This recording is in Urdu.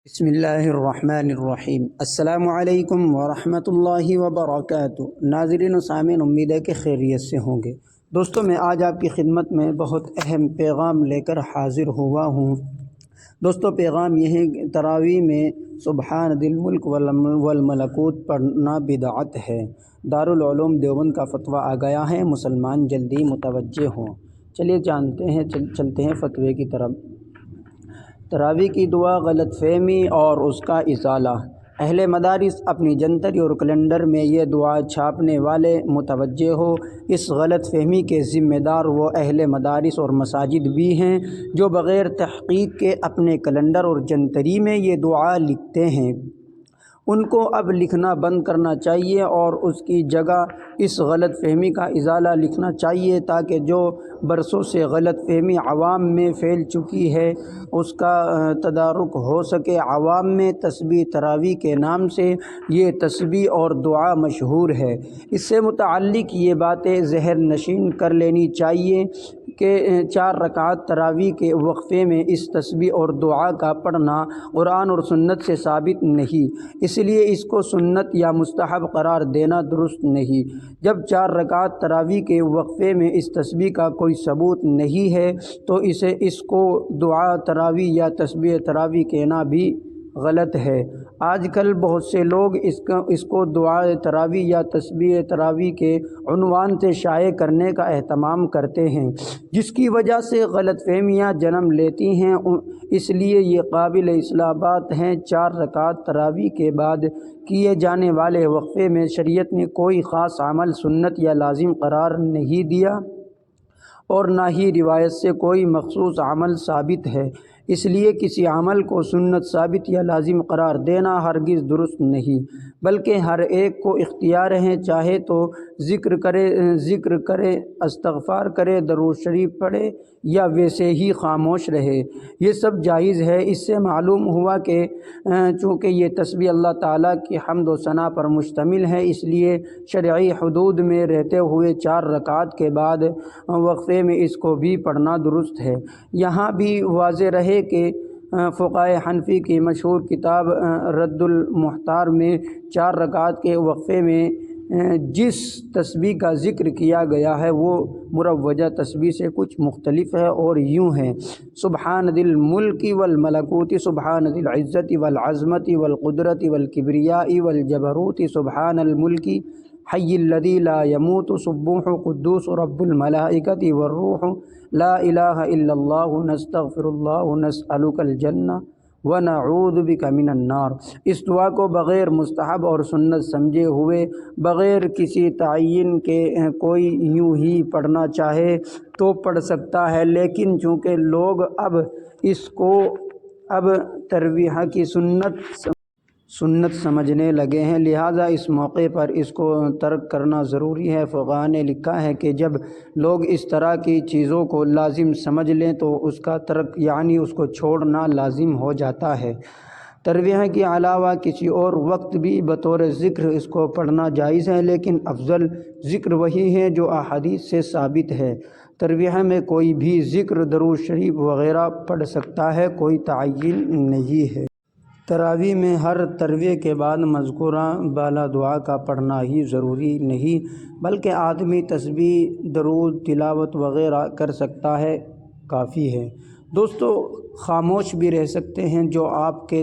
بسم اللہ الرحمن الرحیم۔ السلام علیکم ورحمۃ اللہ وبرکاتہ۔ ناظرین و سامعین، امید ہے کہ خیریت سے ہوں گے۔ دوستو، میں آج آپ کی خدمت میں بہت اہم پیغام لے کر حاضر ہوا ہوں۔ دوستو، پیغام یہ ہے کہ تراویح میں سبحان ذی الملک والملکوت پڑھنا بدعت ہے۔ دارالعلوم دیوبند کا فتویٰ آ گیا ہے، مسلمان جلدی متوجہ ہوں۔ چلیے چلتے ہیں فتوے کی طرف۔ تراویح کی دعا غلط فہمی اور اس کا ازالہ۔ اہل مدارس اپنی جنتری اور کیلنڈر میں یہ دعا چھاپنے والے متوجہ ہو۔ اس غلط فہمی کے ذمہ دار وہ اہل مدارس اور مساجد بھی ہیں جو بغیر تحقیق کے اپنے کیلنڈر اور جنتری میں یہ دعا لکھتے ہیں۔ ان کو اب لکھنا بند کرنا چاہیے اور اس کی جگہ اس غلط فہمی کا ازالہ لکھنا چاہیے، تاکہ جو برسوں سے غلط فہمی عوام میں پھیل چکی ہے اس کا تدارک ہو سکے۔ عوام میں تسبیح تراویح کے نام سے یہ تسبیح اور دعا مشہور ہے۔ اس سے متعلق یہ باتیں ذہن نشین کر لینی چاہیے کہ 4 رکعت تراویح کے وقفے میں اس تسبیح اور دعا کا پڑھنا قرآن اور سنت سے ثابت نہیں، اس لیے اس کو سنت یا مستحب قرار دینا درست نہیں۔ جب 4 رکعت تراویح کے وقفے میں اس تسبیح کا کوئی ثبوت نہیں ہے تو اس کو دعا تراویح یا تسبیح تراویح کہنا بھی غلط ہے۔ آج کل بہت سے لوگ اس کو دعا تراویح یا تسبیح تراویح کے عنوان سے شائع کرنے کا اہتمام کرتے ہیں، جس کی وجہ سے غلط فہمیاں جنم لیتی ہیں۔ اس لیے یہ قابل اصلاح بات ہے۔ 4 رکعت تراویح کے بعد کیے جانے والے وقفے میں شریعت نے کوئی خاص عمل سنت یا لازم قرار نہیں دیا اور نہ ہی روایت سے کوئی مخصوص عمل ثابت ہے، اس لیے کسی عمل کو سنت ثابت یا لازم قرار دینا ہرگز درست نہیں، بلکہ ہر ایک کو اختیار ہے، چاہے تو ذکر کرے، استغفار کرے، درود شریف پڑھے یا ویسے ہی خاموش رہے، یہ سب جائز ہے۔ اس سے معلوم ہوا کہ چونکہ یہ تسبیح اللہ تعالیٰ کی حمد و ثنا پر مشتمل ہے، اس لیے شرعی حدود میں رہتے ہوئے 4 رکعت کے بعد وقفے میں اس کو بھی پڑھنا درست ہے۔ یہاں بھی واضح رہے کہ فقہائے حنفی کی مشہور کتاب رد المحتار میں 4 رکعت کے وقفے میں جس تسبیح کا ذکر کیا گیا ہے وہ مروجہ تسبیح سے کچھ مختلف ہے اور یوں ہے: سبحان ذی الملک والملکوت، سبحان ذی العزت والعظمت والقدرت والکبریاء والجبروت، سبحان الملک حی الذی لا یموت، سبوح قدوس رب الملائکۃ والروح، لا الہ الا اللہ، نستغفر اللہ، نسألک الجنہ ونعوذ بک من النار۔ اس دعا کو بغیر مستحب اور سنت سمجھے ہوئے، بغیر کسی تعین کے کوئی یوں ہی پڑھنا چاہے تو پڑھ سکتا ہے، لیکن چونکہ لوگ اب اس کو تراویح کی سنت سمجھنے لگے ہیں، لہٰذا اس موقع پر اس کو ترک کرنا ضروری ہے۔ فقہاء نے لکھا ہے کہ جب لوگ اس طرح کی چیزوں کو لازم سمجھ لیں تو اس کا ترک یعنی اس کو چھوڑنا لازم ہو جاتا ہے۔ تراویح کے علاوہ کسی اور وقت بھی بطور ذکر اس کو پڑھنا جائز ہے، لیکن افضل ذکر وہی ہے جو احادیث سے ثابت ہے۔ تراویح میں کوئی بھی ذکر، درود شریف وغیرہ پڑھ سکتا ہے، کوئی تعین نہیں ہے۔ تراویح میں ہر تراویح کے بعد مذکورہ بالا دعا کا پڑھنا ہی ضروری نہیں، بلکہ آدمی تسبیح، درود، تلاوت وغیرہ کر سکتا ہے، کافی ہے۔ دوستو، خاموش بھی رہ سکتے ہیں، جو آپ کے